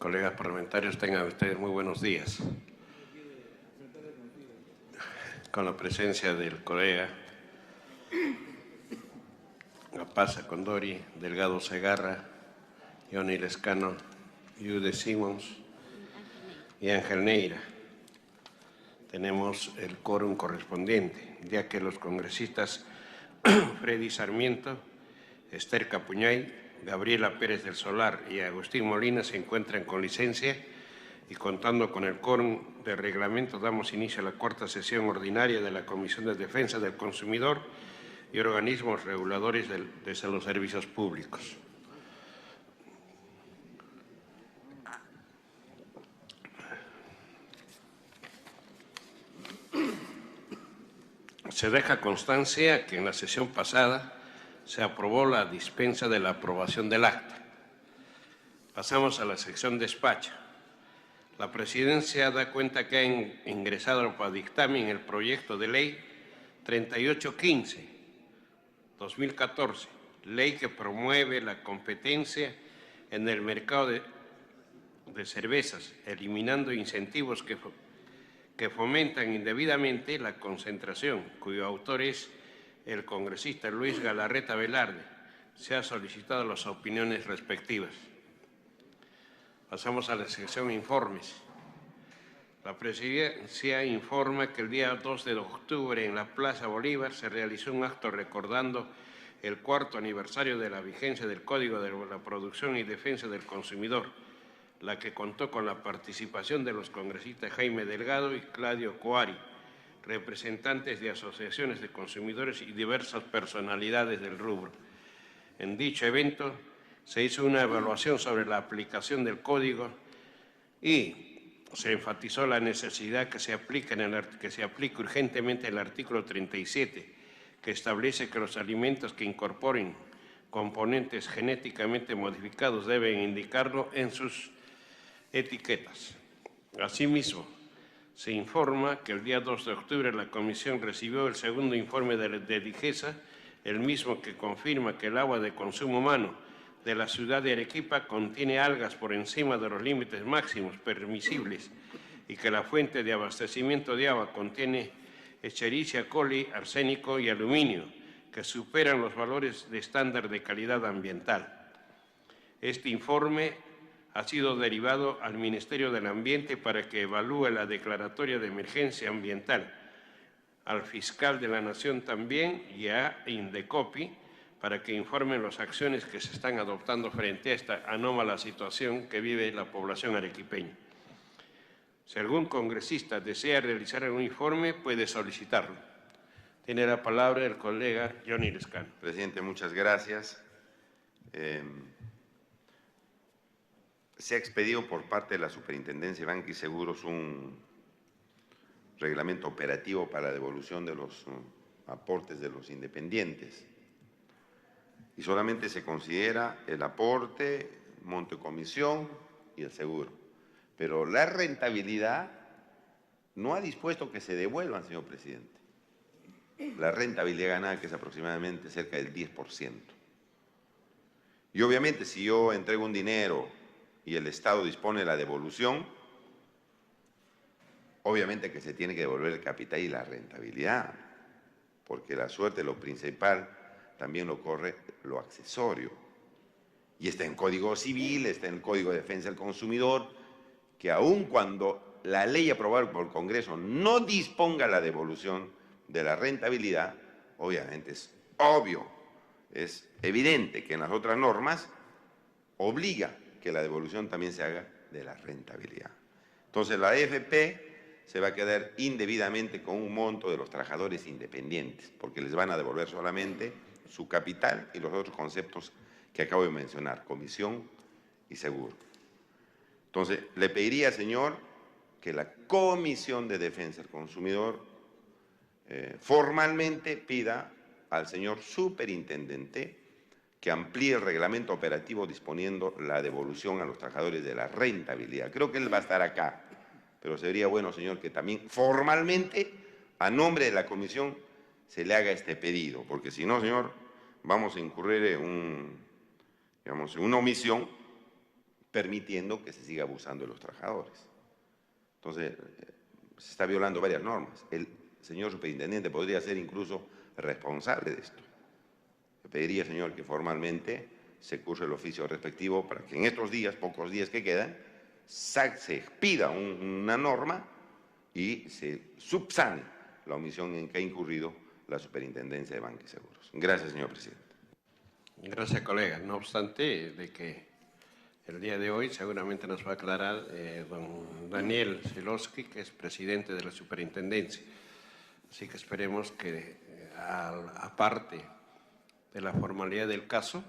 Colegas parlamentarios, tengan ustedes muy buenos días. Con la presencia del colega Gapaza Condori, Delgado Segarra, Johnny Lescano, Yude Simons y Ángel Neira. Tenemos el quórum correspondiente, ya que los congresistas Freddy Sarmiento, Esther Capuñay, Gabriela Pérez del Solar y Agustín Molina se encuentran con licencia y contando con el quórum de reglamento damos inicio a la cuarta sesión ordinaria de la Comisión de Defensa del Consumidor y organismos reguladores de los servicios públicos. Se deja constancia que en la sesión pasada se aprobó la dispensa de la aprobación del acta. Pasamos a la sección despacho. La Presidencia da cuenta que ha ingresado para dictamen el proyecto de ley 3815-2014, ley que promueve la competencia en el mercado de cervezas, eliminando incentivos que fomentan indebidamente la concentración, cuyo autor es el congresista Luis Galarreta Velarde. Se ha solicitado las opiniones respectivas. Pasamos a la sección informes. La Presidencia informa que el día 2 de octubre en la Plaza Bolívar se realizó un acto recordando el cuarto aniversario de la vigencia del Código de la Producción y Defensa del Consumidor, la que contó con la participación de los congresistas Jaime Delgado y Claudio Coari, representantes de asociaciones de consumidores y diversas personalidades del rubro. En dicho evento se hizo una evaluación sobre la aplicación del código y se enfatizó la necesidad que se aplique urgentemente el artículo 37, que establece que los alimentos que incorporen componentes genéticamente modificados deben indicarlo en sus etiquetas. Asimismo, se informa que el día 2 de octubre la Comisión recibió el segundo informe de DIGESA, el mismo que confirma que el agua de consumo humano de la ciudad de Arequipa contiene algas por encima de los límites máximos permisibles y que la fuente de abastecimiento de agua contiene Escherichia coli, arsénico y aluminio, que superan los valores de estándar de calidad ambiental. Este informe ha sido derivado al Ministerio del Ambiente para que evalúe la declaratoria de emergencia ambiental, al fiscal de la Nación también y a Indecopi para que informen las acciones que se están adoptando frente a esta anómala situación que vive la población arequipeña. Si algún congresista desea realizar algún informe, puede solicitarlo. Tiene la palabra el colega Johnny Lescano. Presidente, muchas gracias. Se ha expedido por parte de la Superintendencia de Banca y Seguros un reglamento operativo para la devolución de los aportes de los independientes. Y solamente se considera el aporte, monto de comisión y el seguro. Pero la rentabilidad no ha dispuesto que se devuelvan, señor presidente. La rentabilidad ganada, que es aproximadamente cerca del 10%. Y obviamente, si yo entrego un dinero y el Estado dispone de la devolución, obviamente que se tiene que devolver el capital y la rentabilidad, porque la suerte, lo principal, también lo corre lo accesorio. Y está en Código Civil, está en el Código de Defensa del Consumidor, que aun cuando la ley aprobada por el Congreso no disponga la devolución de la rentabilidad, obviamente es obvio, es evidente que en las otras normas obliga que la devolución también se haga de la rentabilidad. Entonces la AFP se va a quedar indebidamente con un monto de los trabajadores independientes, porque les van a devolver solamente su capital y los otros conceptos que acabo de mencionar, comisión y seguro. Entonces, le pediría, señor, que la Comisión de Defensa del Consumidor formalmente pida al señor superintendente que amplíe el reglamento operativo disponiendo la devolución a los trabajadores de la rentabilidad. Creo que él va a estar acá, pero sería bueno, señor, que también formalmente, a nombre de la comisión, se le haga este pedido, porque si no, señor, vamos a incurrir en una omisión permitiendo que se siga abusando de los trabajadores. Entonces, se está violando varias normas. El señor superintendente podría ser incluso responsable de esto. Le pediría, señor, que formalmente se curse el oficio respectivo para que en estos días, pocos días que quedan, se expida una norma y se subsane la omisión en que ha incurrido la Superintendencia de Banca y Seguros. Gracias, señor presidente. Gracias, colega. No obstante, de que el día de hoy seguramente nos va a aclarar don Daniel Zelosky, que es presidente de la Superintendencia. Así que esperemos que, aparte de la formalidad del caso,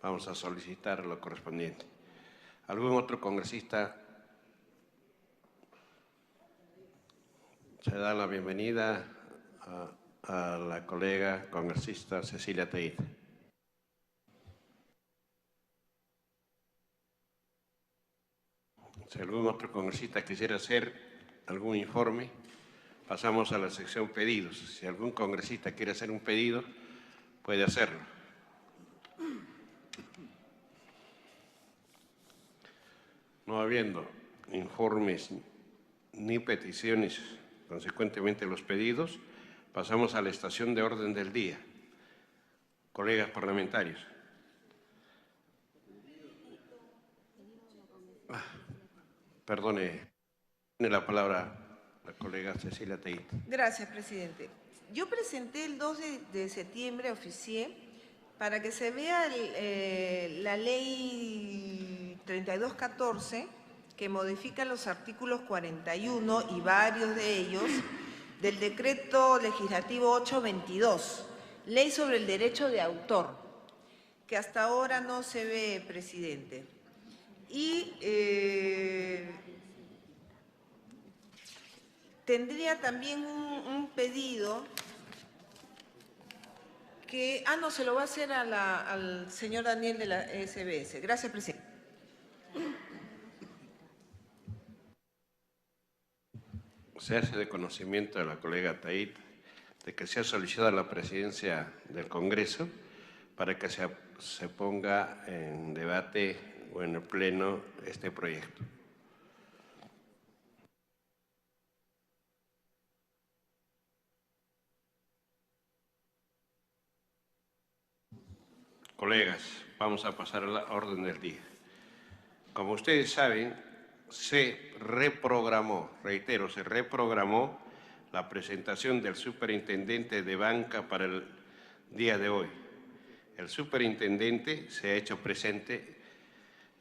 vamos a solicitar lo correspondiente. ¿Algún otro congresista? Se da la bienvenida a la colega congresista Cecilia Teit. Si algún otro congresista quisiera hacer algún informe, pasamos a la sección pedidos. Si algún congresista quiere hacer un pedido, puede hacerlo. No habiendo informes ni peticiones, consecuentemente los pedidos, pasamos a la estación de orden del día. Colegas parlamentarios. Perdone, tiene la palabra la colega Cecilia Teit. Gracias, presidente. Yo presenté el 2 de septiembre, oficié, para que se vea la ley 3214, que modifica los artículos 41 y varios de ellos del decreto legislativo 822, ley sobre el derecho de autor, que hasta ahora no se ve, presidente. Y tendría también un pedido que, no, se lo va a hacer al señor Daniel de la SBS. Gracias, presidente. Se hace de conocimiento de la colega Teit de que se ha solicitado a la presidencia del Congreso para que se ponga en debate o en el Pleno este proyecto. Colegas, vamos a pasar a la orden del día. Como ustedes saben, se reprogramó, reitero, se reprogramó la presentación del superintendente de banca para el día de hoy. El superintendente se ha hecho presente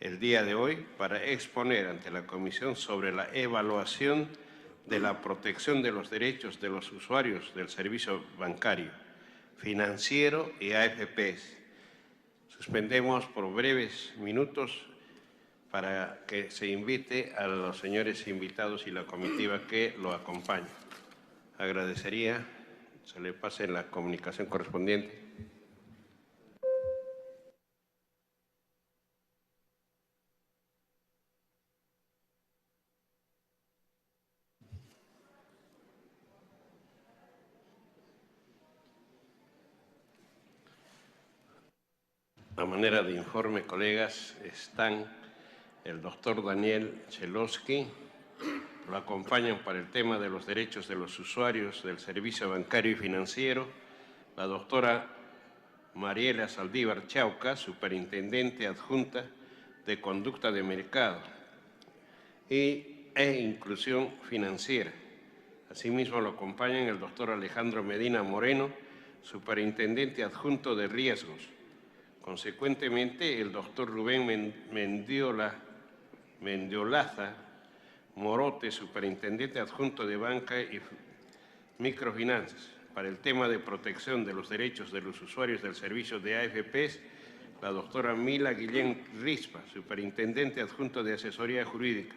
el día de hoy para exponer ante la Comisión sobre la evaluación de la protección de los derechos de los usuarios del servicio bancario, financiero y AFPs. Suspendemos por breves minutos para que se invite a los señores invitados y la comitiva que lo acompaña. Agradecería se le pase la comunicación correspondiente. A manera de informe, colegas, están el doctor Daniel Zelosky, lo acompañan para el tema de los derechos de los usuarios del servicio bancario y financiero, la doctora Mariela Saldívar Chauca, superintendente adjunta de conducta de mercado e inclusión financiera. Asimismo lo acompañan el doctor Alejandro Medina Moreno, superintendente adjunto de riesgos. Consecuentemente, el doctor Rubén Mendiolaza Morote, superintendente adjunto de Banca y Microfinanzas. Para el tema de protección de los derechos de los usuarios del servicio de AFPs, la doctora Mila Guillén Rispa, superintendente adjunto de Asesoría Jurídica.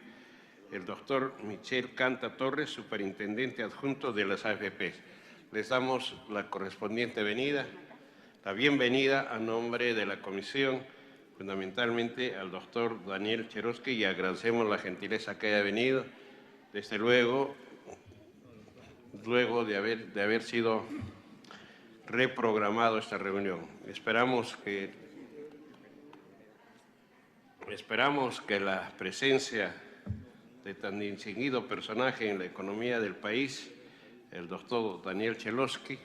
El doctor Michel Canta Torres, superintendente adjunto de las AFPs. Les damos la correspondiente la bienvenida a nombre de la Comisión, fundamentalmente al doctor Daniel Zelosky, y agradecemos la gentileza que haya venido, desde luego de haber sido reprogramado esta reunión. Esperamos que esperamos que la presencia de tan distinguido personaje en la economía del país, el doctor Daniel Chelosky,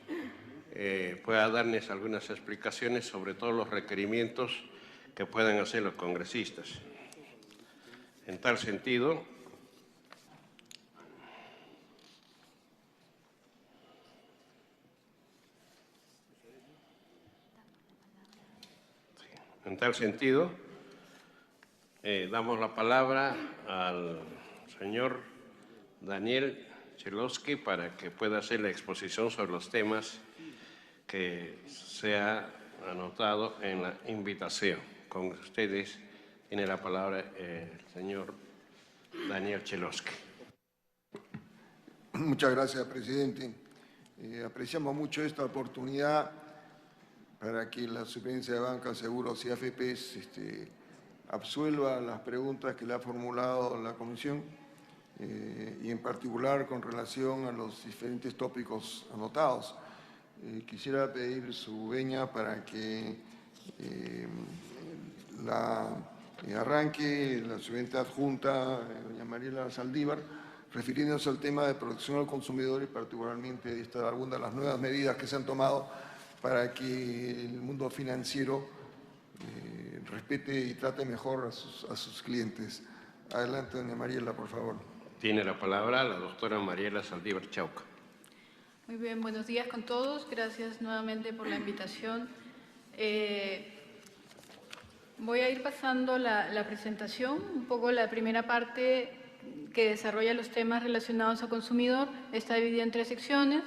pueda darles algunas explicaciones sobre todos los requerimientos que puedan hacer los congresistas. En tal sentido, damos la palabra al señor Daniel Chelosky para que pueda hacer la exposición sobre los temas que se ha anotado en la invitación. Con ustedes tiene la palabra el señor Daniel Chelosky. Muchas gracias, presidente. Apreciamos mucho esta oportunidad para que la Superintendencia de Banca, Seguros y AFPs absuelva las preguntas que le ha formulado la Comisión y en particular con relación a los diferentes tópicos anotados. Quisiera pedir su venia para que arranque la Superintendente Adjunta, doña Mariela Saldívar, refiriéndose al tema de protección al consumidor y particularmente algunas de las nuevas medidas que se han tomado para que el mundo financiero respete y trate mejor a sus clientes. Adelante, doña Mariela, por favor. Tiene la palabra la doctora Mariela Saldívar Chauca. Muy bien, buenos días con todos. Gracias nuevamente por la invitación. Voy a ir pasando la presentación, un poco la primera parte que desarrolla los temas relacionados al consumidor. Está dividida en 3 secciones: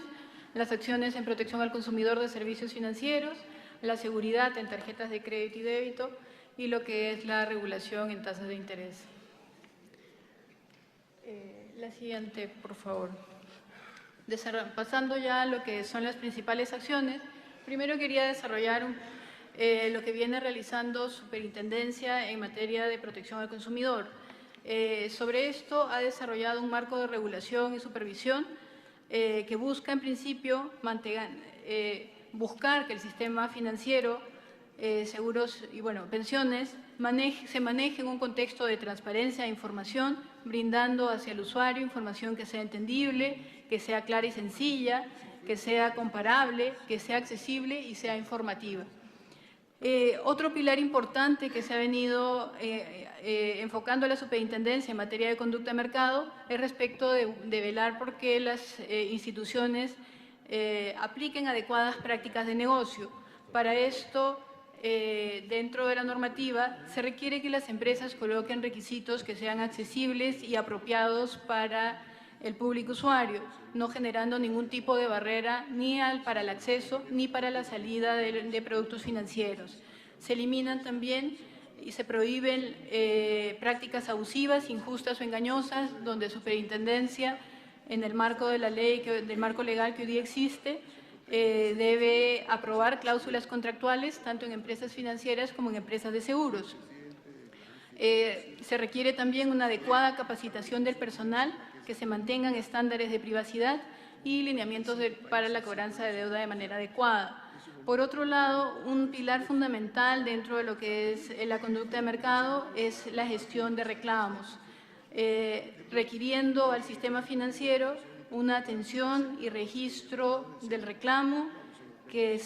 las acciones en protección al consumidor de servicios financieros, la seguridad en tarjetas de crédito y débito y lo que es la regulación en tasas de interés. La siguiente, por favor. Pasando ya a lo que son las principales acciones, primero quería desarrollar lo que viene realizando Superintendencia en materia de protección al consumidor. Sobre esto ha desarrollado un marco de regulación y supervisión que busca en principio buscar que el sistema financiero, seguros y pensiones se maneje en un contexto de transparencia e información, brindando hacia el usuario información que sea entendible, que sea clara y sencilla, que sea comparable, que sea accesible y sea informativa. Otro pilar importante que se ha venido enfocando a la Superintendencia en materia de conducta de mercado es respecto de velar por que las instituciones apliquen adecuadas prácticas de negocio. Para esto, dentro de la normativa, se requiere que las empresas coloquen requisitos que sean accesibles y apropiados para el público usuario, no generando ningún tipo de barrera ni para el acceso ni para la salida de productos financieros. Se eliminan también y se prohíben prácticas abusivas, injustas o engañosas, donde Superintendencia, en el marco de la ley, del marco legal que hoy día existe, debe aprobar cláusulas contractuales tanto en empresas financieras como en empresas de seguros. Se requiere también una adecuada capacitación del personal, que se mantengan estándares de privacidad y lineamientos para la cobranza de deuda de manera adecuada. Por otro lado, un pilar fundamental dentro de lo que es la conducta de mercado es la gestión de reclamos, requiriendo al sistema financiero una atención y registro del reclamo, que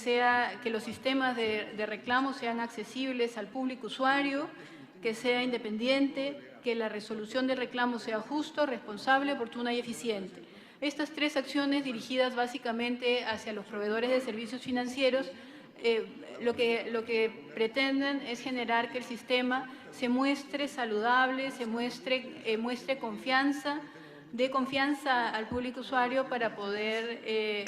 los sistemas de reclamo sean accesibles al público usuario, que sea independiente, que la resolución del reclamo sea justo, responsable, oportuna y eficiente. Estas 3 acciones dirigidas básicamente hacia los proveedores de servicios financieros, lo que pretenden es generar que el sistema se muestre saludable, muestre confianza, dé confianza al público usuario para poder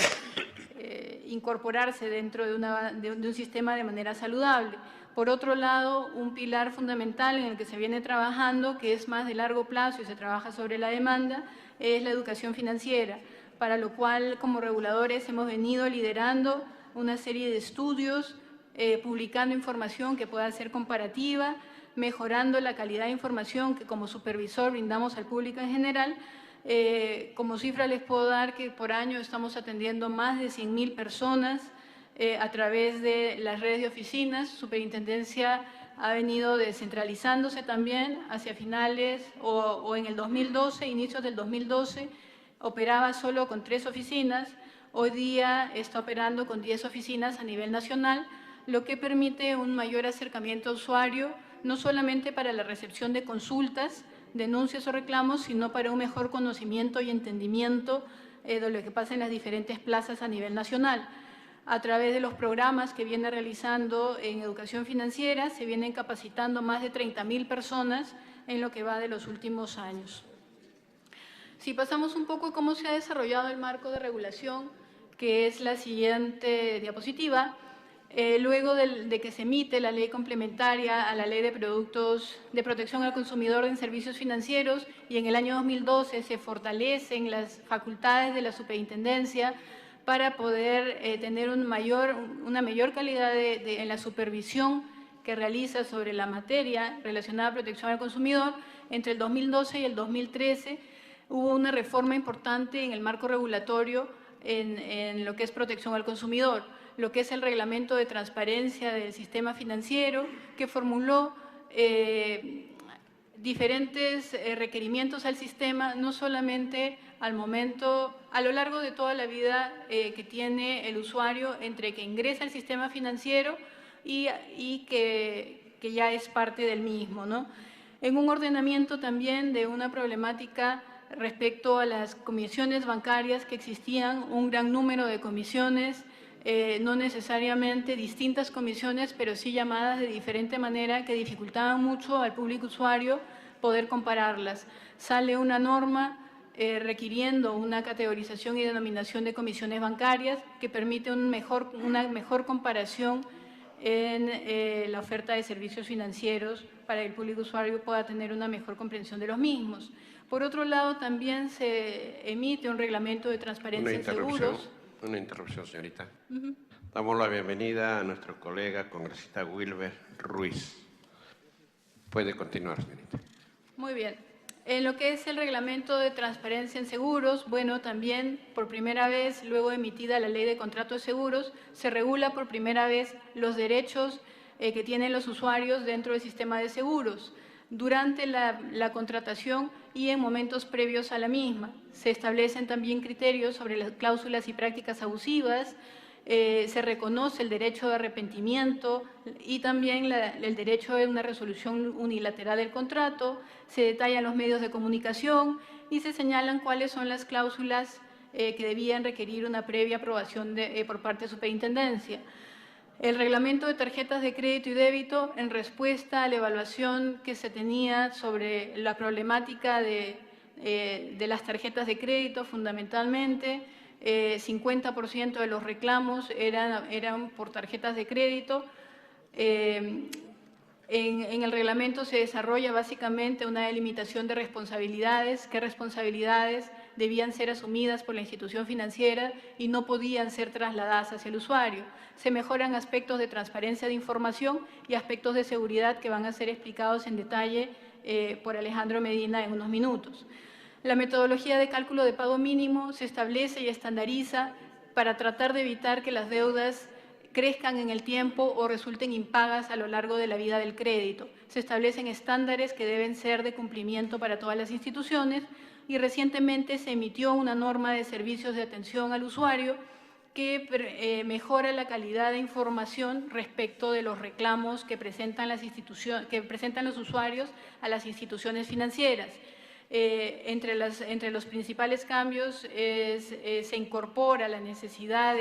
incorporarse dentro de un sistema de manera saludable. Por otro lado, un pilar fundamental en el que se viene trabajando, que es más de largo plazo y se trabaja sobre la demanda, es la educación financiera, para lo cual como reguladores hemos venido liderando una serie de estudios, publicando información que pueda ser comparativa, mejorando la calidad de información que como supervisor brindamos al público en general. Como cifra les puedo dar que por año estamos atendiendo más de 100.000 personas a través de las redes de oficinas. Superintendencia ha venido descentralizándose también hacia finales o en el 2012, inicios del 2012, operaba solo con 3 oficinas. Hoy día está operando con 10 oficinas a nivel nacional, lo que permite un mayor acercamiento al usuario, no solamente para la recepción de consultas, denuncias o reclamos, sino para un mejor conocimiento y entendimiento de lo que pasa en las diferentes plazas a nivel nacional. A través de los programas que viene realizando en educación financiera, se vienen capacitando más de 30.000 personas en lo que va de los últimos años. Si pasamos un poco a cómo se ha desarrollado el marco de regulación, que es la siguiente diapositiva, luego de que se emite la ley complementaria a la Ley de Productos de Protección al Consumidor en Servicios Financieros y en el año 2012 se fortalecen las facultades de la superintendencia para poder tener una mayor calidad en la supervisión que realiza sobre la materia relacionada a protección al consumidor. Entre el 2012 y el 2013 hubo una reforma importante en el marco regulatorio en lo que es protección al consumidor, lo que es el reglamento de transparencia del sistema financiero, que formuló diferentes requerimientos al sistema, no solamente al momento, a lo largo de toda la vida que tiene el usuario entre que ingresa al sistema financiero y que ya es parte del mismo, ¿no? En un ordenamiento también de una problemática respecto a las comisiones bancarias que existían, un gran número de comisiones, no necesariamente distintas comisiones, pero sí llamadas de diferente manera que dificultaban mucho al público usuario poder compararlas. Sale una norma requiriendo una categorización y denominación de comisiones bancarias que permite una mejor comparación en la oferta de servicios financieros para que el público usuario pueda tener una mejor comprensión de los mismos. Por otro lado, también se emite un reglamento de transparencia en seguros. Una interrupción, señorita. Damos la bienvenida a nuestro colega congresista Wilber Ruiz. Puede continuar, señorita. Muy bien. En lo que es el reglamento de transparencia en seguros, bueno, también por primera vez, luego emitida la ley de contratos de seguros, se regula por primera vez los derechos que tienen los usuarios dentro del sistema de seguros. Durante la contratación y en momentos previos a la misma. Se establecen también criterios sobre las cláusulas y prácticas abusivas, se reconoce el derecho de arrepentimiento y también el derecho de una resolución unilateral del contrato, se detallan los medios de comunicación y se señalan cuáles son las cláusulas que debían requerir una previa aprobación por parte de superintendencia. El reglamento de tarjetas de crédito y débito, en respuesta a la evaluación que se tenía sobre la problemática de las tarjetas de crédito, fundamentalmente, 50% de los reclamos eran por tarjetas de crédito. En el reglamento se desarrolla básicamente una delimitación de responsabilidades, qué responsabilidades debían ser asumidas por la institución financiera y no podían ser trasladadas hacia el usuario. Se mejoran aspectos de transparencia de información y aspectos de seguridad que van a ser explicados en detalle por Alejandro Medina en unos minutos. La metodología de cálculo de pago mínimo se establece y estandariza para tratar de evitar que las deudas crezcan en el tiempo o resulten impagas a lo largo de la vida del crédito. Se establecen estándares que deben ser de cumplimiento para todas las instituciones y recientemente se emitió una norma de servicios de atención al usuario que mejora la calidad de información respecto de los reclamos que presentan los usuarios a las instituciones financieras. Entre los principales cambios se incorpora la necesidad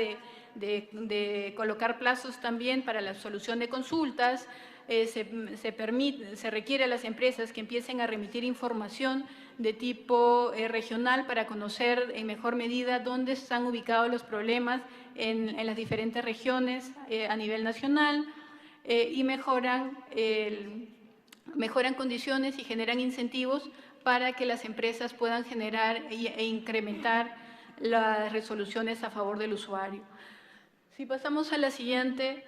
de colocar plazos también para la solución de consultas. Se requiere a las empresas que empiecen a remitir información de tipo regional para conocer en mejor medida dónde están ubicados los problemas en las diferentes regiones a nivel nacional y mejoran condiciones y generan incentivos para que las empresas puedan generar e incrementar las resoluciones a favor del usuario. Si pasamos a la siguiente,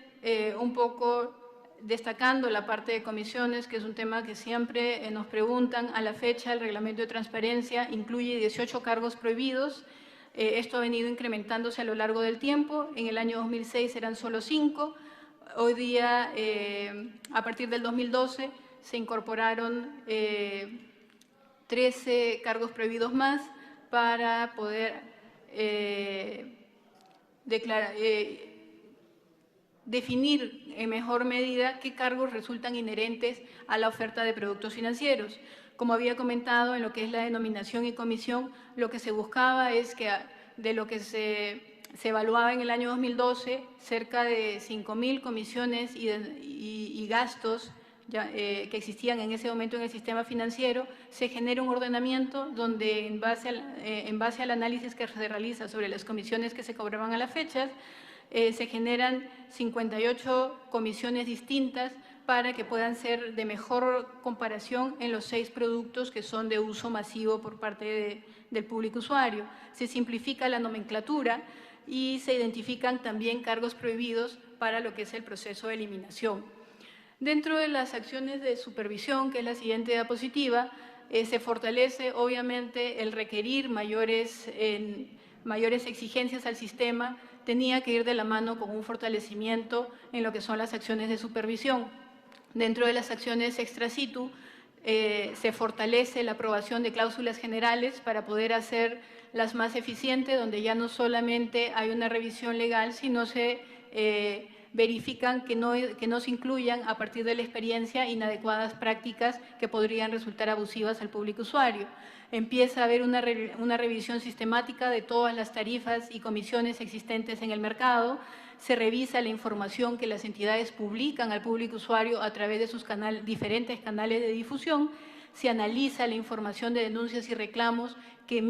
un poco destacando la parte de comisiones, que es un tema que siempre nos preguntan. A la fecha, el reglamento de transparencia incluye 18 cargos prohibidos. Esto ha venido incrementándose a lo largo del tiempo. En el año 2006 eran solo 5. hoy día, a partir del 2012, se incorporaron 13 cargos prohibidos más para poder definir en mejor medida qué cargos resultan inherentes a la oferta de productos financieros. Como había comentado, en lo que es la denominación y comisión, lo que se buscaba es que de lo que se evaluaba en el año 2012, cerca de 5.000 comisiones y gastos que existían en ese momento en el sistema financiero, se genera un ordenamiento donde en base al análisis que se realiza sobre las comisiones que se cobraban a las fechas, se generan 58 comisiones distintas para que puedan ser de mejor comparación en los 6 productos que son de uso masivo por parte del público usuario. Se simplifica la nomenclatura y se identifican también cargos prohibidos para lo que es el proceso de eliminación. Dentro de las acciones de supervisión, que es la siguiente diapositiva, se fortalece obviamente el requerir mayores exigencias al sistema, tenía que ir de la mano con un fortalecimiento en lo que son las acciones de supervisión. Dentro de las acciones extra situ, se fortalece la aprobación de cláusulas generales para poder hacer las más eficientes, donde ya no solamente hay una revisión legal, sino se verifican que no se incluyan a partir de la experiencia inadecuadas prácticas que podrían resultar abusivas al público usuario. Empieza a haber una revisión sistemática de todas las tarifas y comisiones existentes en el mercado, se revisa la información que las entidades publican al público usuario a través de sus diferentes canales de difusión, se analiza la información de denuncias y reclamos que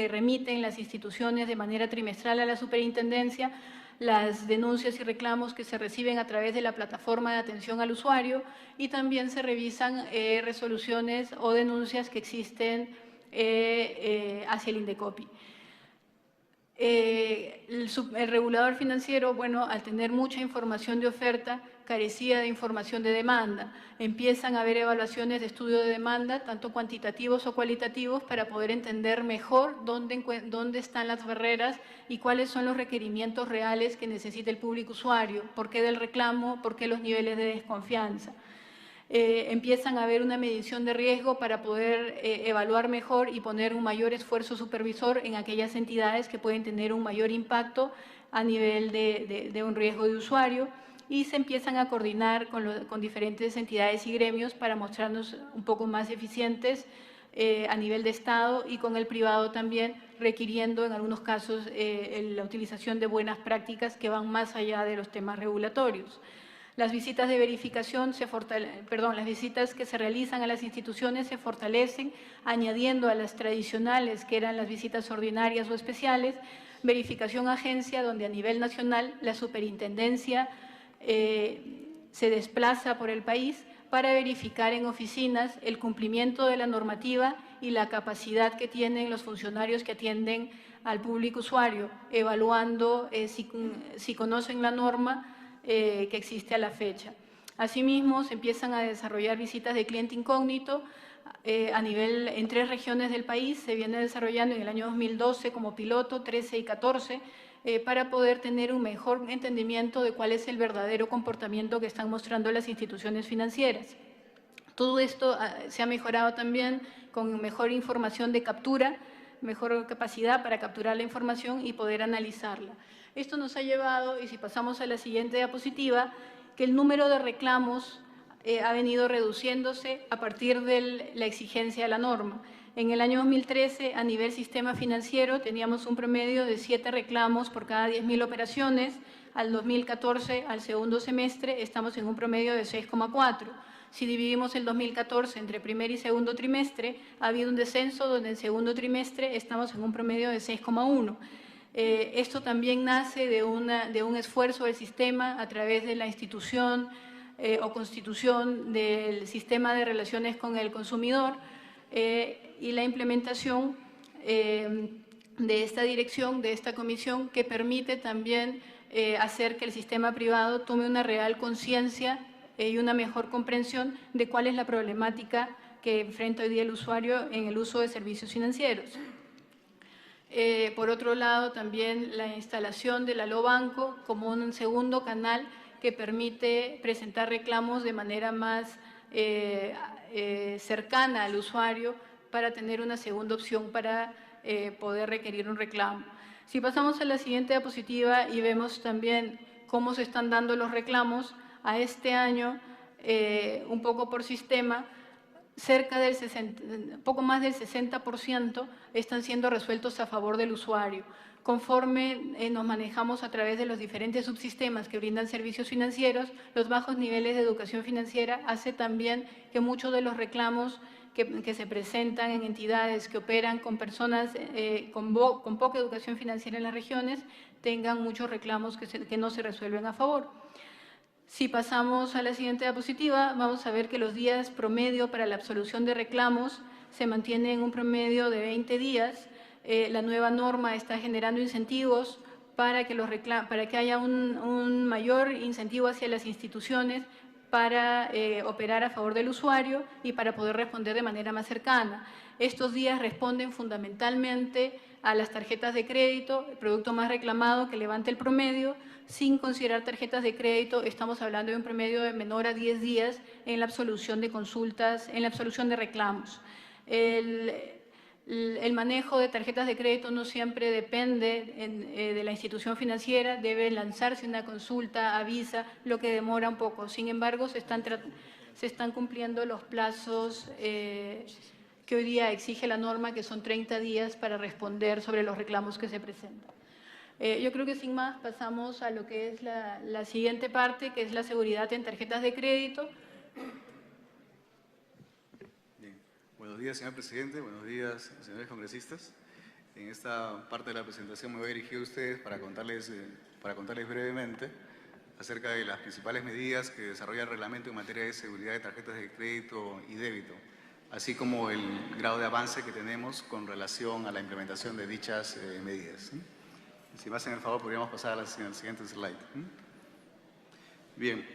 remiten las instituciones de manera trimestral a la superintendencia, las denuncias y reclamos que se reciben a través de la plataforma de atención al usuario y también se revisan resoluciones o denuncias que existen hacia el Indecopi. El regulador financiero, bueno, al tener mucha información de oferta, carecía de información de demanda. Empiezan a haber evaluaciones de estudio de demanda, tanto cuantitativos o cualitativos, para poder entender mejor dónde están las barreras y cuáles son los requerimientos reales que necesita el público usuario, por qué del reclamo, por qué los niveles de desconfianza. Empiezan a haber una medición de riesgo para poder evaluar mejor y poner un mayor esfuerzo supervisor en aquellas entidades que pueden tener un mayor impacto a nivel de un riesgo de usuario, y se empiezan a coordinar con diferentes entidades y gremios para mostrarnos un poco más eficientes a nivel de Estado y con el privado también, requiriendo en algunos casos la utilización de buenas prácticas que van más allá de los temas regulatorios. Las visitas de verificación, las visitas que se realizan a las instituciones se fortalecen, añadiendo a las tradicionales, que eran las visitas ordinarias o especiales, verificación agencia, donde a nivel nacional la superintendencia se desplaza por el país para verificar en oficinas el cumplimiento de la normativa y la capacidad que tienen los funcionarios que atienden al público usuario, evaluando si conocen la norma que existe a la fecha. Asimismo, se empiezan a desarrollar visitas de cliente incógnito en 3 regiones del país. Se viene desarrollando en el año 2012 como piloto, 13 y 14, para poder tener un mejor entendimiento de cuál es el verdadero comportamiento que están mostrando las instituciones financieras. Todo esto se ha mejorado también con mejor información de captura, mejor capacidad para capturar la información y poder analizarla. Esto nos ha llevado, y si pasamos a la siguiente diapositiva, que el número de reclamos ha venido reduciéndose a partir de la exigencia de la norma. En el año 2013, a nivel sistema financiero, teníamos un promedio de 7 reclamos por cada 10.000 operaciones. Al 2014, al segundo semestre, estamos en un promedio de 6,4. Si dividimos el 2014 entre primer y segundo trimestre, ha habido un descenso donde en segundo trimestre estamos en un promedio de 6,1. Esto también nace de un esfuerzo del sistema a través de la institución o constitución del sistema de relaciones con el consumidor y la implementación de esta dirección, de esta comisión, que permite también hacer que el sistema privado tome una real conciencia y una mejor comprensión de cuál es la problemática que enfrenta hoy día el usuario en el uso de servicios financieros. Por otro lado, también la instalación del Aló Banco como un segundo canal que permite presentar reclamos de manera más cercana al usuario para tener una segunda opción para poder requerir un reclamo. Si pasamos a la siguiente diapositiva y vemos también cómo se están dando los reclamos, a este año, un poco por sistema, cerca del poco más del 60% están siendo resueltos a favor del usuario. Conforme nos manejamos a través de los diferentes subsistemas que brindan servicios financieros, los bajos niveles de educación financiera hace también que muchos de los reclamos que se presentan en entidades que operan con personas con poca educación financiera en las regiones tengan muchos reclamos que no se resuelven a favor. Si pasamos a la siguiente diapositiva, vamos a ver que los días promedio para la absolución de reclamos se mantienen en un promedio de 20 días. La nueva norma está generando incentivos para que haya un mayor incentivo hacia las instituciones para operar a favor del usuario y para poder responder de manera más cercana. Estos días responden fundamentalmente a las tarjetas de crédito, el producto más reclamado que levanta el promedio. Sin considerar tarjetas de crédito, estamos hablando de un promedio de menor a 10 días en la absolución de consultas, en la absolución de reclamos. El manejo de tarjetas de crédito no siempre depende de la institución financiera, debe lanzarse una consulta, avisa, lo que demora un poco. Sin embargo, se están cumpliendo los plazos que hoy día exige la norma, que son 30 días para responder sobre los reclamos que se presentan. Yo creo que sin más pasamos a lo que es la siguiente parte, que es la seguridad en tarjetas de crédito. Buenos días, señor presidente. Buenos días, señores congresistas. En esta parte de la presentación me voy a dirigir a ustedes para contarles brevemente acerca de las principales medidas que desarrolla el reglamento en materia de seguridad de tarjetas de crédito y débito, así como el grado de avance que tenemos con relación a la implementación de dichas medidas. Si me hacen el favor, podríamos pasar a la siguiente slide. Bien,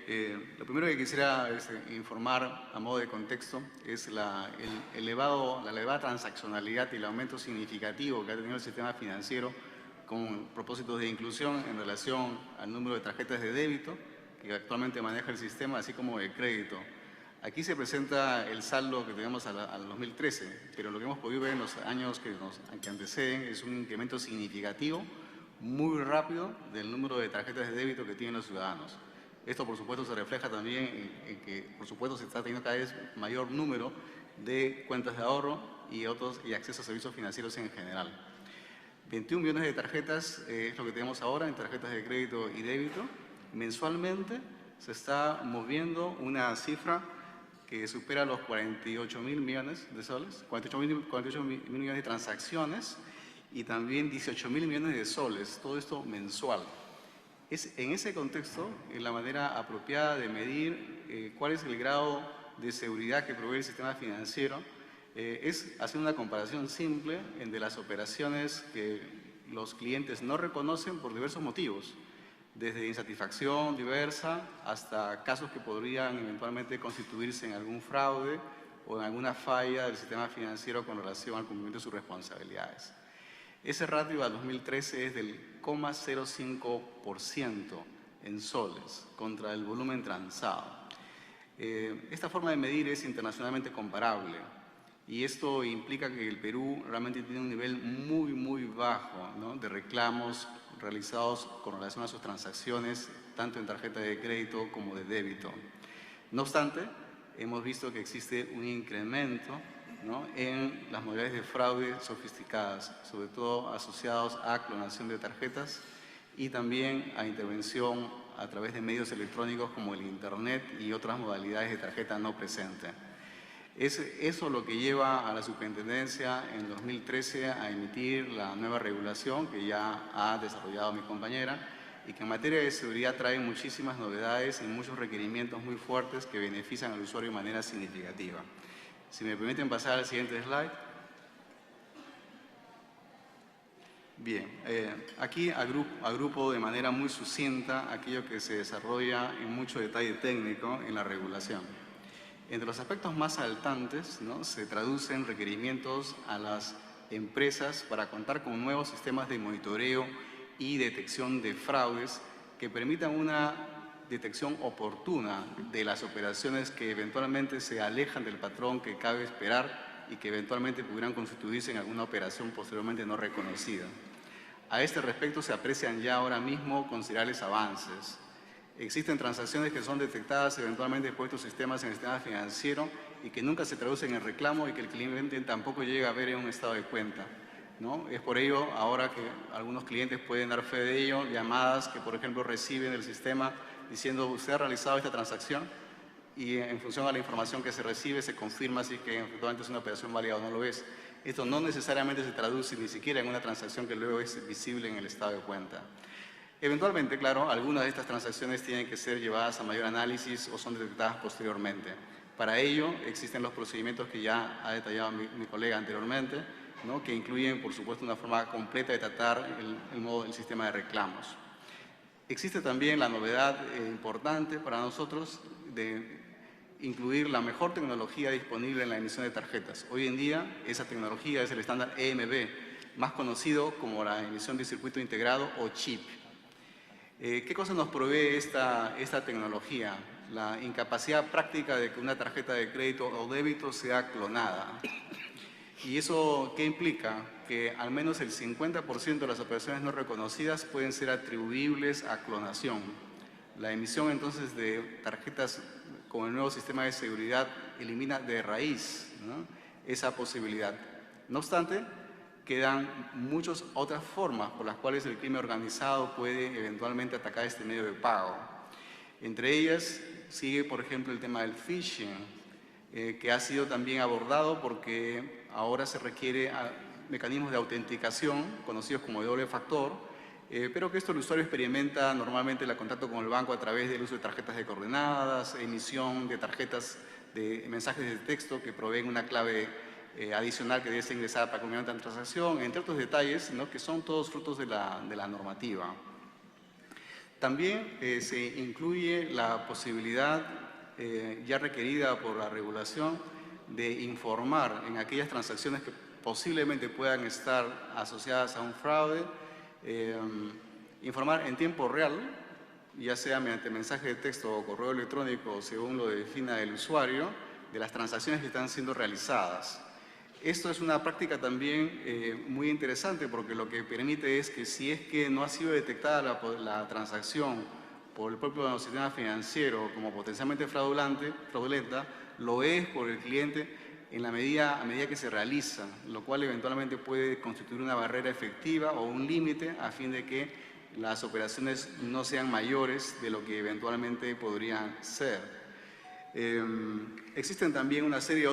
lo primero que quisiera informar a modo de contexto es la elevada transaccionalidad y el aumento significativo que ha tenido el sistema financiero con propósitos de inclusión en relación al número de tarjetas de débito que actualmente maneja el sistema, así como de crédito. Aquí se presenta el saldo que tenemos al 2013, pero lo que hemos podido ver en los años que anteceden es un incremento significativo, muy rápido, del número de tarjetas de débito que tienen los ciudadanos. Esto, por supuesto, se refleja también en que, por supuesto, se está teniendo cada vez mayor número de cuentas de ahorro y acceso a servicios financieros en general. 21 millones de tarjetas es lo que tenemos ahora en tarjetas de crédito y débito. Mensualmente se está moviendo una cifra que supera los 48.000 millones de soles, 48 mil millones de transacciones y también 18.000 millones de soles, todo esto mensual. Es en ese contexto la manera apropiada de medir cuál es el grado de seguridad que provee el sistema financiero, es hacer una comparación simple entre las operaciones que los clientes no reconocen por diversos motivos, desde insatisfacción diversa hasta casos que podrían eventualmente constituirse en algún fraude o en alguna falla del sistema financiero con relación al cumplimiento de sus responsabilidades. Ese ratio al 2013 es del 0,05% en soles contra el volumen transado. Esta forma de medir es internacionalmente comparable y esto implica que el Perú realmente tiene un nivel muy bajo, ¿no?, de reclamos realizados con relación a sus transacciones, tanto en tarjeta de crédito como de débito. No obstante, hemos visto que existe un incremento, ¿no?, en las modalidades de fraude sofisticadas, sobre todo asociados a clonación de tarjetas y también a intervención a través de medios electrónicos como el Internet y otras modalidades de tarjeta no presente. Es eso lo que lleva a la Superintendencia en 2013 a emitir la nueva regulación que ya ha desarrollado mi compañera y que en materia de seguridad trae muchísimas novedades y muchos requerimientos muy fuertes que benefician al usuario de manera significativa. Si me permiten pasar al siguiente slide. Bien, aquí agrupo de manera muy sucinta aquello que se desarrolla en mucho detalle técnico en la regulación. Entre los aspectos más saltantes, ¿no?, se traducen requerimientos a las empresas para contar con nuevos sistemas de monitoreo y detección de fraudes que permitan una detección oportuna de las operaciones que eventualmente se alejan del patrón que cabe esperar y que eventualmente pudieran constituirse en alguna operación posteriormente no reconocida. A este respecto se aprecian ya ahora mismo considerables avances. Existen transacciones que son detectadas eventualmente por estos sistemas en el sistema financiero y que nunca se traducen en reclamo y que el cliente tampoco llega a ver en un estado de cuenta, ¿no? Es por ello ahora que algunos clientes pueden dar fe de ello, llamadas que por ejemplo reciben del sistema diciendo usted ha realizado esta transacción y en función a la información que se recibe se confirma si que efectivamente es una operación válida o no lo es. Esto no necesariamente se traduce ni siquiera en una transacción que luego es visible en el estado de cuenta. Eventualmente, claro, algunas de estas transacciones tienen que ser llevadas a mayor análisis o son detectadas posteriormente. Para ello existen los procedimientos que ya ha detallado mi colega anteriormente, ¿no? Que incluyen, por supuesto, una forma completa de tratar el sistema de reclamos. Existe también la novedad importante para nosotros de incluir la mejor tecnología disponible en la emisión de tarjetas. Hoy en día esa tecnología es el estándar EMB, más conocido como la emisión de circuito integrado o chip. ¿Qué cosa nos provee esta tecnología? La incapacidad práctica de que una tarjeta de crédito o débito sea clonada. ¿Y eso qué implica? Que al menos el 50% de las operaciones no reconocidas pueden ser atribuibles a clonación. La emisión entonces de tarjetas con el nuevo sistema de seguridad elimina de raíz, ¿no?, esa posibilidad. No obstante, quedan muchas otras formas por las cuales el crimen organizado puede eventualmente atacar este medio de pago. Entre ellas sigue, por ejemplo, el tema del phishing, que ha sido también abordado porque ahora se requiere mecanismos de autenticación, conocidos como de doble factor, pero que esto el usuario experimenta normalmente el contacto con el banco a través del uso de tarjetas de coordenadas, emisión de tarjetas de mensajes de texto que proveen una clave adicional que debe ser ingresada para culminar una transacción, entre otros detalles, ¿no?, que son todos frutos de la normativa. También se incluye la posibilidad ya requerida por la regulación de informar en aquellas transacciones que posiblemente puedan estar asociadas a un fraude, informar en tiempo real, ya sea mediante mensaje de texto o correo electrónico, según lo defina el usuario, de las transacciones que están siendo realizadas. Esto es una práctica también muy interesante porque lo que permite es que si es que no ha sido detectada la transacción por el propio sistema financiero como potencialmente fraudulenta, lo es por el cliente a medida que se realiza, lo cual eventualmente puede constituir una barrera efectiva o un límite a fin de que las operaciones no sean mayores de lo que eventualmente podrían ser. Existen también una serie de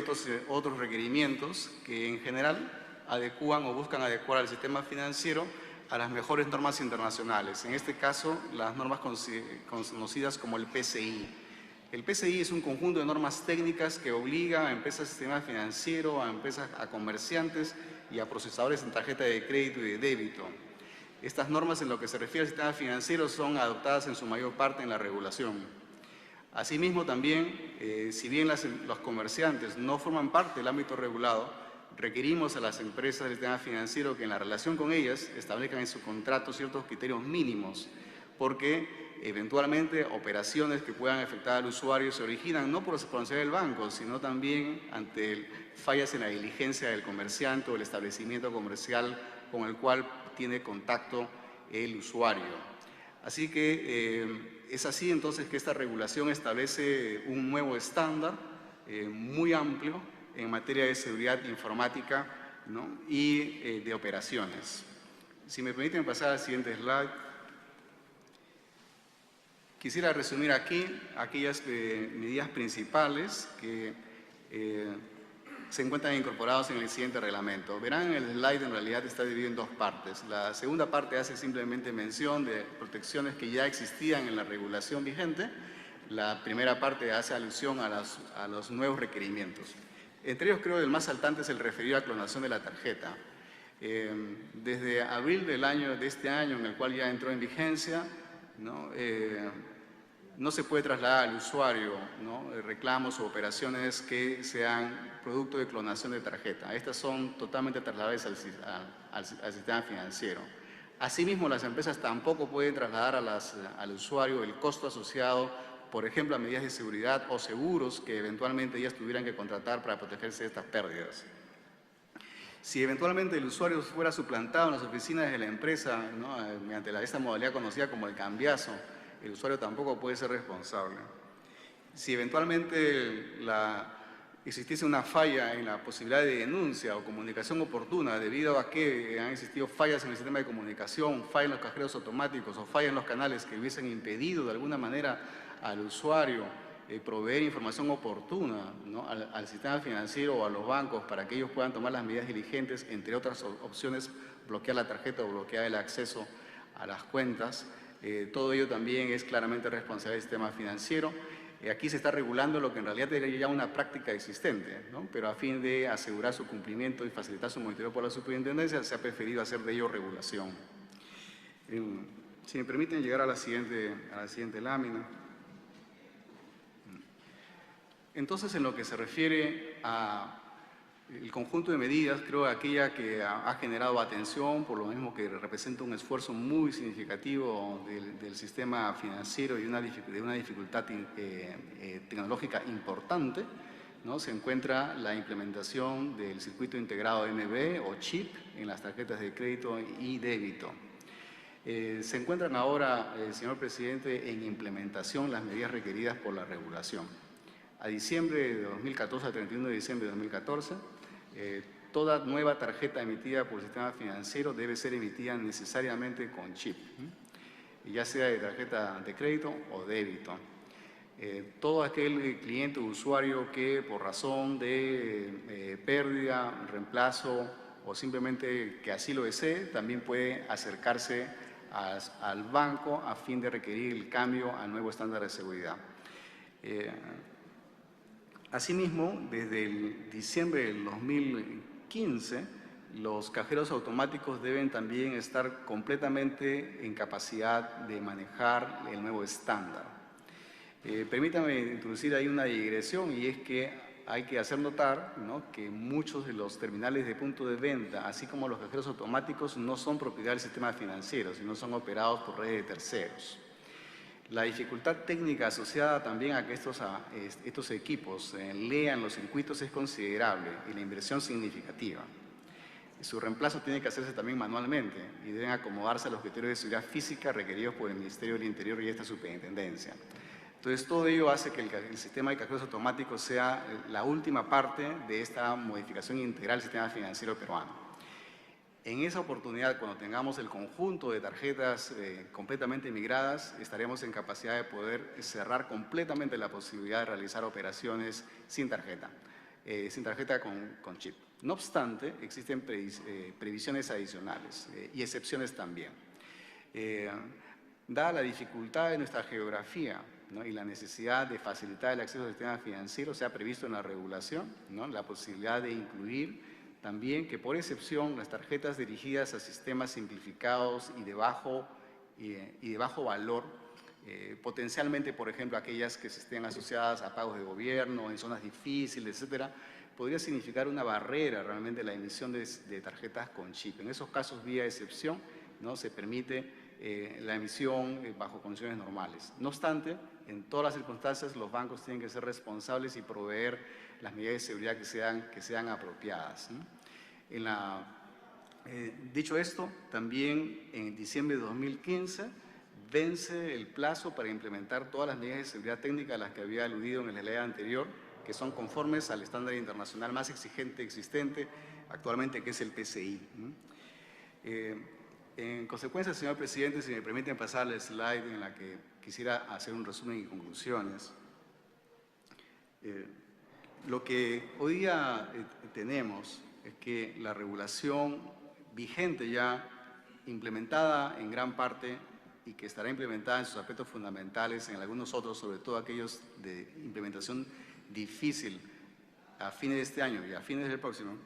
otros requerimientos que en general adecúan o buscan adecuar al sistema financiero a las mejores normas internacionales. En este caso, las normas conocidas como el PCI. El PCI es un conjunto de normas técnicas que obliga a empresas del sistema financiero, a empresas, a comerciantes y a procesadores en tarjeta de crédito y de débito. Estas normas en lo que se refiere al sistema financiero son adoptadas en su mayor parte en la regulación. Asimismo también, si bien los comerciantes no forman parte del ámbito regulado, requerimos a las empresas del sistema financiero que en la relación con ellas establezcan en su contrato ciertos criterios mínimos, porque eventualmente operaciones que puedan afectar al usuario se originan no por responsabilidad del banco, sino también ante fallas en la diligencia del comerciante o el establecimiento comercial con el cual tiene contacto el usuario. Así que es así entonces que esta regulación establece un nuevo estándar muy amplio en materia de seguridad informática, ¿no?, y de operaciones. Si me permiten pasar al siguiente slide. Quisiera resumir aquí aquellas medidas principales que se encuentran incorporados en el siguiente reglamento. Verán, el slide en realidad está dividido en dos partes. La segunda parte hace simplemente mención de protecciones que ya existían en la regulación vigente. La primera parte hace alusión a los nuevos requerimientos. Entre ellos, creo, el más saltante es el referido a clonación de la tarjeta. Desde abril de este año, en el cual ya entró en vigencia, ¿no?, no se puede trasladar al usuario, ¿no?, reclamos o operaciones que sean producto de clonación de tarjeta. Estas son totalmente trasladables al sistema financiero. Asimismo, las empresas tampoco pueden trasladar al usuario el costo asociado, por ejemplo, a medidas de seguridad o seguros que eventualmente ellas tuvieran que contratar para protegerse de estas pérdidas. Si eventualmente el usuario fuera suplantado en las oficinas de la empresa, ¿no?, mediante esta modalidad conocida como el cambiazo, el usuario tampoco puede ser responsable. Si eventualmente existiese una falla en la posibilidad de denuncia o comunicación oportuna debido a que han existido fallas en el sistema de comunicación, fallas en los cajeros automáticos o fallas en los canales que hubiesen impedido de alguna manera al usuario proveer información oportuna, ¿no?, al sistema financiero o a los bancos para que ellos puedan tomar las medidas diligentes, entre otras opciones, bloquear la tarjeta o bloquear el acceso a las cuentas. Todo ello también es claramente responsabilidad del sistema financiero. Aquí se está regulando lo que en realidad es ya una práctica existente, ¿no?, pero a fin de asegurar su cumplimiento y facilitar su monitoreo por la superintendencia, se ha preferido hacer de ello regulación. Si me permiten llegar a la siguiente lámina. Entonces, en lo que se refiere al conjunto de medidas, creo que aquella que ha generado atención, por lo mismo que representa un esfuerzo muy significativo del sistema financiero y de una dificultad tecnológica importante, ¿no?, se encuentra la implementación del circuito integrado MB o chip en las tarjetas de crédito y débito. Se encuentran ahora, señor presidente, en implementación las medidas requeridas por la regulación. A diciembre de 2014, al 31 de diciembre de 2014, toda nueva tarjeta emitida por el sistema financiero debe ser emitida necesariamente con chip, ya sea de tarjeta de crédito o débito. Todo aquel cliente o usuario que por razón de pérdida, reemplazo o simplemente que así lo desee, también puede acercarse al banco a fin de requerir el cambio al nuevo estándar de seguridad. Asimismo, desde el diciembre del 2015, los cajeros automáticos deben también estar completamente en capacidad de manejar el nuevo estándar. Permítame introducir ahí una digresión, y es que hay que hacer notar, ¿no?, que muchos de los terminales de punto de venta, así como los cajeros automáticos, no son propiedad del sistema financiero, sino son operados por redes de terceros. La dificultad técnica asociada también a que estos equipos lean los circuitos es considerable y la inversión significativa. Su reemplazo tiene que hacerse también manualmente y deben acomodarse a los criterios de seguridad física requeridos por el Ministerio del Interior y esta superintendencia. Entonces, todo ello hace que el sistema de cajeros automáticos sea la última parte de esta modificación integral del sistema financiero peruano. En esa oportunidad, cuando tengamos el conjunto de tarjetas completamente migradas, estaremos en capacidad de poder cerrar completamente la posibilidad de realizar operaciones sin tarjeta con chip. No obstante, existen previsiones adicionales y excepciones también. Dada la dificultad de nuestra geografía, ¿no?, y la necesidad de facilitar el acceso al sistema financiero, se ha previsto en la regulación, ¿no?, la posibilidad de incluir también que por excepción las tarjetas dirigidas a sistemas simplificados y de bajo valor, potencialmente, por ejemplo, aquellas que estén asociadas a pagos de gobierno, en zonas difíciles, etcétera, podría significar una barrera realmente la emisión de tarjetas con chip. En esos casos, vía excepción, ¿no?, se permite la emisión bajo condiciones normales. No obstante, en todas las circunstancias, los bancos tienen que ser responsables y proveer las medidas de seguridad que sean apropiadas, ¿no? Dicho esto, también en diciembre de 2015 vence el plazo para implementar todas las medidas de seguridad técnica a las que había aludido en la ley anterior, que son conformes al estándar internacional más exigente existente actualmente, que es el PCI, ¿no? En consecuencia, señor presidente, si me permiten pasar al slide en la que quisiera hacer un resumen y conclusiones. Lo que hoy día tenemos es que la regulación vigente ya, implementada en gran parte y que estará implementada en sus aspectos fundamentales, en algunos otros, sobre todo aquellos de implementación difícil a fines de este año y a fines del próximo,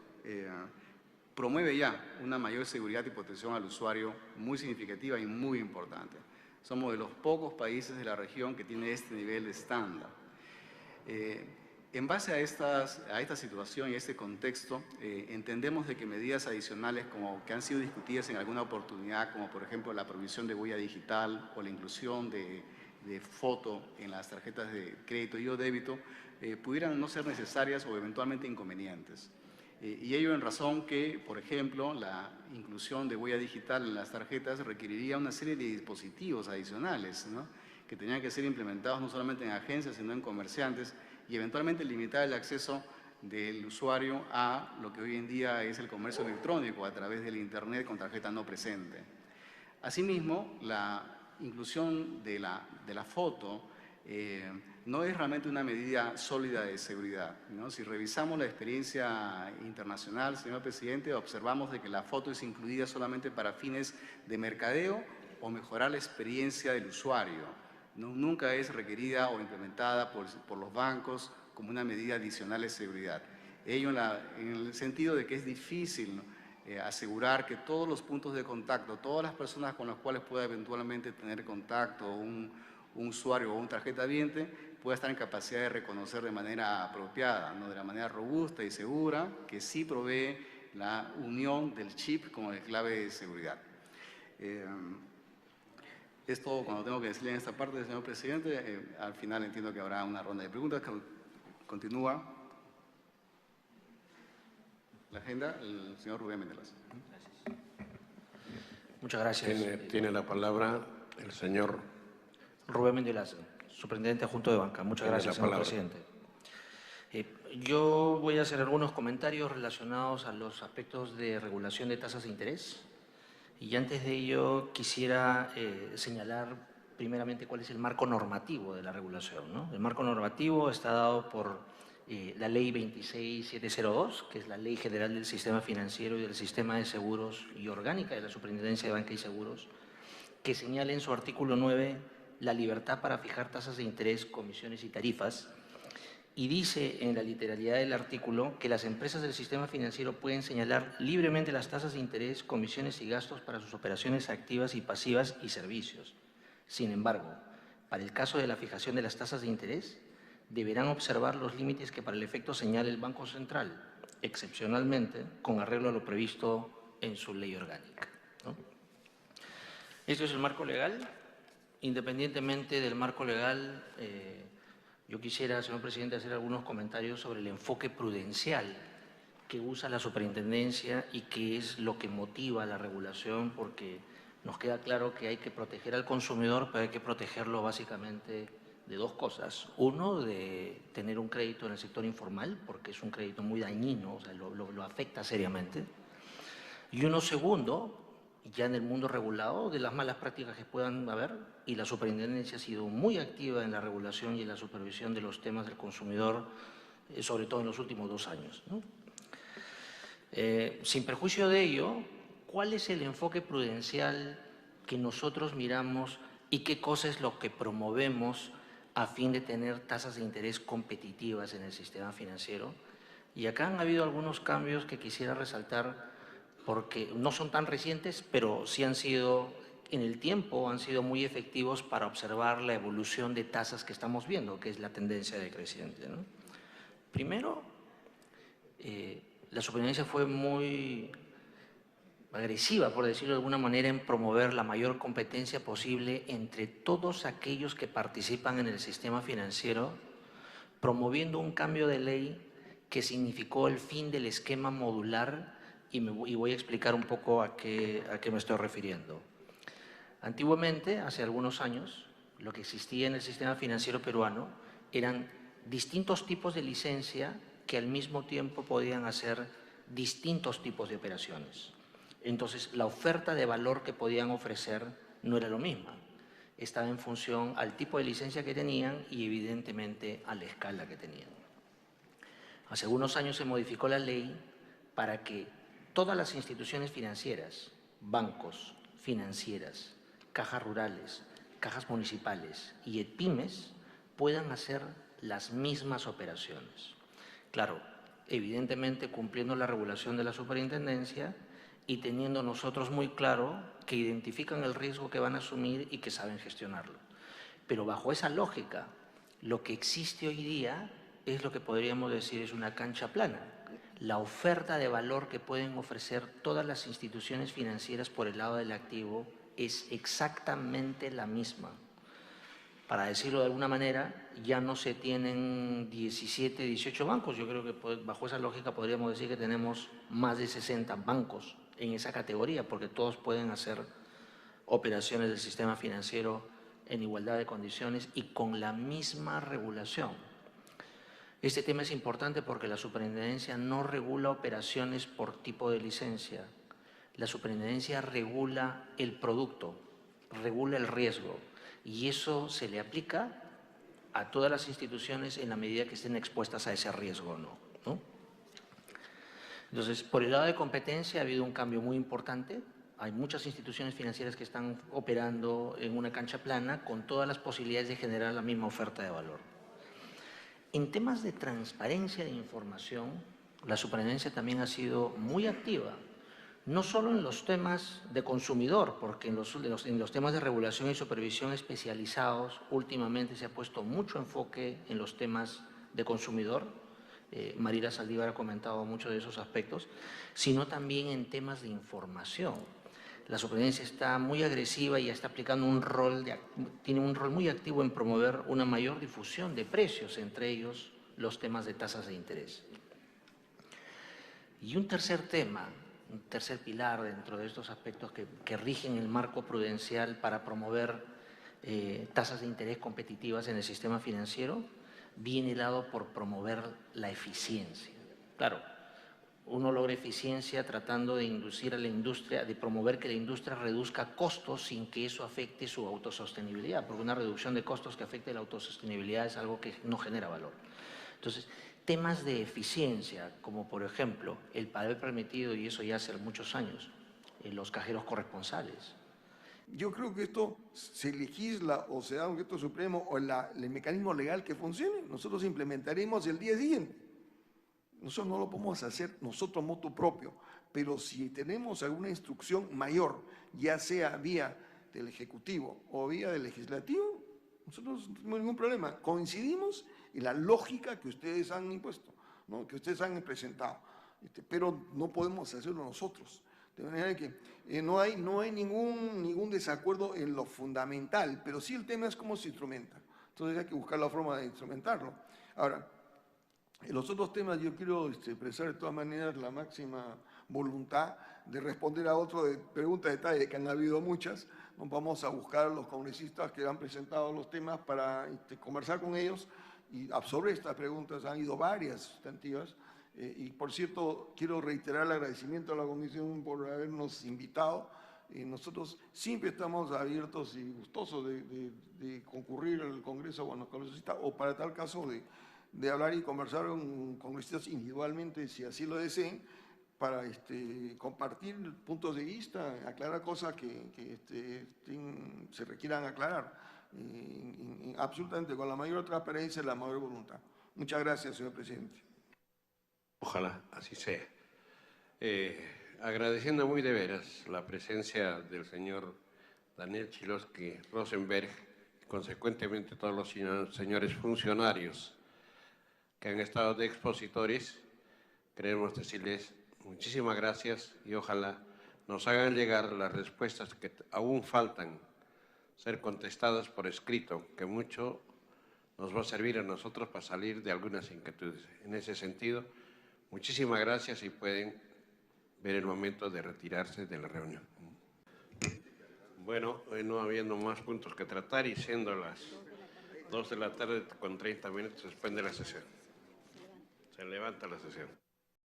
promueve ya una mayor seguridad y protección al usuario muy significativa y muy importante. Somos de los pocos países de la región que tiene este nivel de estándar. En base a esta situación y a este contexto, entendemos de que medidas adicionales como que han sido discutidas en alguna oportunidad, como por ejemplo la provisión de huella digital o la inclusión de foto en las tarjetas de crédito y o débito, pudieran no ser necesarias o eventualmente inconvenientes. Y ello en razón que, por ejemplo, la inclusión de huella digital en las tarjetas requeriría una serie de dispositivos adicionales, ¿no?, que tenían que ser implementados no solamente en agencias, sino en comerciantes, y eventualmente limitar el acceso del usuario a lo que hoy en día es el comercio electrónico a través del Internet con tarjeta no presente. Asimismo, la inclusión de la foto no es realmente una medida sólida de seguridad, ¿no? Si revisamos la experiencia internacional, señor presidente, observamos de que la foto es incluida solamente para fines de mercadeo o mejorar la experiencia del usuario. Nunca es requerida o implementada por los bancos como una medida adicional de seguridad. Ello en el sentido de que es difícil, ¿no?, asegurar que todos los puntos de contacto, todas las personas con las cuales pueda eventualmente tener contacto un usuario o un tarjetaviente, pueda estar en capacidad de reconocer de manera apropiada, ¿no?, de la manera robusta y segura, que sí provee la unión del chip como de clave de seguridad. Es todo cuando tengo que decirle en esta parte, señor presidente. Al final entiendo que habrá una ronda de preguntas. Continúa la agenda, el señor Rubén Mendoza. Muchas gracias. Tiene la palabra el señor Rubén Mendoza, superintendente adjunto de banca. Muchas gracias, señor presidente. Yo voy a hacer algunos comentarios relacionados a los aspectos de regulación de tasas de interés. Y antes de ello quisiera señalar primeramente cuál es el marco normativo de la regulación, ¿no? El marco normativo está dado por la Ley 26702, que es la Ley General del Sistema Financiero y del Sistema de Seguros y orgánica de la Superintendencia de Banca y Seguros, que señala en su artículo 9 la libertad para fijar tasas de interés, comisiones y tarifas, y dice en la literalidad del artículo que las empresas del sistema financiero pueden señalar libremente las tasas de interés, comisiones y gastos para sus operaciones activas y pasivas y servicios. Sin embargo, para el caso de la fijación de las tasas de interés, deberán observar los límites que para el efecto señale el Banco Central, excepcionalmente con arreglo a lo previsto en su ley orgánica, ¿no? Esto es el marco legal. Independientemente del marco legal, yo quisiera, señor presidente, hacer algunos comentarios sobre el enfoque prudencial que usa la superintendencia y que es lo que motiva la regulación, porque nos queda claro que hay que proteger al consumidor, pero hay que protegerlo básicamente de dos cosas. Uno, de tener un crédito en el sector informal, porque es un crédito muy dañino, o sea, lo afecta seriamente. Y uno segundo, ya en el mundo regulado, de las malas prácticas que puedan haber, y la superintendencia ha sido muy activa en la regulación y en la supervisión de los temas del consumidor, sobre todo en los últimos 2 años, ¿no? Sin perjuicio de ello, ¿cuál es el enfoque prudencial que nosotros miramos y qué cosa es lo que promovemos a fin de tener tasas de interés competitivas en el sistema financiero? Y acá han habido algunos cambios que quisiera resaltar, porque no son tan recientes, pero sí han sido, en el tiempo, han sido muy efectivos para observar la evolución de tasas que estamos viendo, que es la tendencia decreciente, ¿no? Primero, la superintendencia fue muy agresiva, por decirlo de alguna manera, en promover la mayor competencia posible entre todos aquellos que participan en el sistema financiero, promoviendo un cambio de ley que significó el fin del esquema modular. Y voy a explicar un poco a qué me estoy refiriendo. Antiguamente, hace algunos años, lo que existía en el sistema financiero peruano eran distintos tipos de licencia que al mismo tiempo podían hacer distintos tipos de operaciones. Entonces, la oferta de valor que podían ofrecer no era lo misma. Estaba en función al tipo de licencia que tenían y, evidentemente, a la escala que tenían. Hace algunos años se modificó la ley para que todas las instituciones financieras, bancos, financieras, cajas rurales, cajas municipales y pymes puedan hacer las mismas operaciones. Claro, evidentemente cumpliendo la regulación de la superintendencia y teniendo nosotros muy claro que identifican el riesgo que van a asumir y que saben gestionarlo. Pero bajo esa lógica, lo que existe hoy día es lo que podríamos decir es una cancha plana. La oferta de valor que pueden ofrecer todas las instituciones financieras por el lado del activo es exactamente la misma. Para decirlo de alguna manera, ya no se tienen 17, 18 bancos. Yo creo que bajo esa lógica podríamos decir que tenemos más de 60 bancos en esa categoría, porque todos pueden hacer operaciones del sistema financiero en igualdad de condiciones y con la misma regulación. Este tema es importante porque la superintendencia no regula operaciones por tipo de licencia. La superintendencia regula el producto, regula el riesgo y eso se le aplica a todas las instituciones en la medida que estén expuestas a ese riesgo o no. Entonces, por el lado de competencia ha habido un cambio muy importante. Hay muchas instituciones financieras que están operando en una cancha plana con todas las posibilidades de generar la misma oferta de valor. En temas de transparencia de información, la superintendencia también ha sido muy activa, no solo en los temas de consumidor, porque en los temas de regulación y supervisión especializados últimamente se ha puesto mucho enfoque en los temas de consumidor. Marila Saldívar ha comentado muchos de esos aspectos, sino también en temas de información. La superintendencia está muy agresiva y está aplicando tiene un rol muy activo en promover una mayor difusión de precios, entre ellos los temas de tasas de interés. Y un tercer tema, un tercer pilar dentro de estos aspectos que rigen el marco prudencial para promover tasas de interés competitivas en el sistema financiero, viene dado por promover la eficiencia. Claro, uno logra eficiencia tratando de inducir a la industria, de promover que la industria reduzca costos sin que eso afecte su autosostenibilidad, porque una reducción de costos que afecte la autosostenibilidad es algo que no genera valor. Entonces, temas de eficiencia, como por ejemplo el haber permitido, y eso ya hace muchos años, los cajeros corresponsales. Yo creo que esto se legisla o se da un decreto supremo o el mecanismo legal que funcione, nosotros implementaremos el día siguiente. Nosotros no lo podemos hacer nosotros motu propio, pero si tenemos alguna instrucción mayor, ya sea vía del Ejecutivo o vía del Legislativo, nosotros no tenemos ningún problema. Coincidimos en la lógica que ustedes han impuesto, ¿no? Que ustedes han presentado, pero no podemos hacerlo nosotros. De manera que no hay ningún desacuerdo en lo fundamental, pero sí el tema es cómo se instrumenta. Entonces hay que buscar la forma de instrumentarlo. Ahora, en los otros temas yo quiero expresar de todas maneras la máxima voluntad de responder a otro de preguntas de detalle, que han habido muchas. Nos vamos a buscar a los congresistas que han presentado los temas para conversar con ellos y absorber estas preguntas. Han ido varias sustantivas. Y por cierto, quiero reiterar el agradecimiento a la Comisión por habernos invitado. Nosotros siempre estamos abiertos y gustosos de concurrir al Congreso con los congresistas o para tal caso de hablar y conversar con congresistas individualmente, si así lo deseen, para compartir puntos de vista, aclarar cosas que se requieran aclarar, absolutamente con la mayor transparencia y la mayor voluntad. Muchas gracias, señor presidente. Ojalá así sea. Agradeciendo muy de veras la presencia del señor Daniel Chiloski Rosenberg, y consecuentemente todos los señores funcionarios que han estado de expositores, queremos decirles muchísimas gracias y ojalá nos hagan llegar las respuestas que aún faltan ser contestadas por escrito, que mucho nos va a servir a nosotros para salir de algunas inquietudes. En ese sentido, muchísimas gracias y pueden ver el momento de retirarse de la reunión. Bueno, no habiendo más puntos que tratar y siendo las 2 de la tarde con 30 minutos, se suspende la sesión. Se levanta la sesión.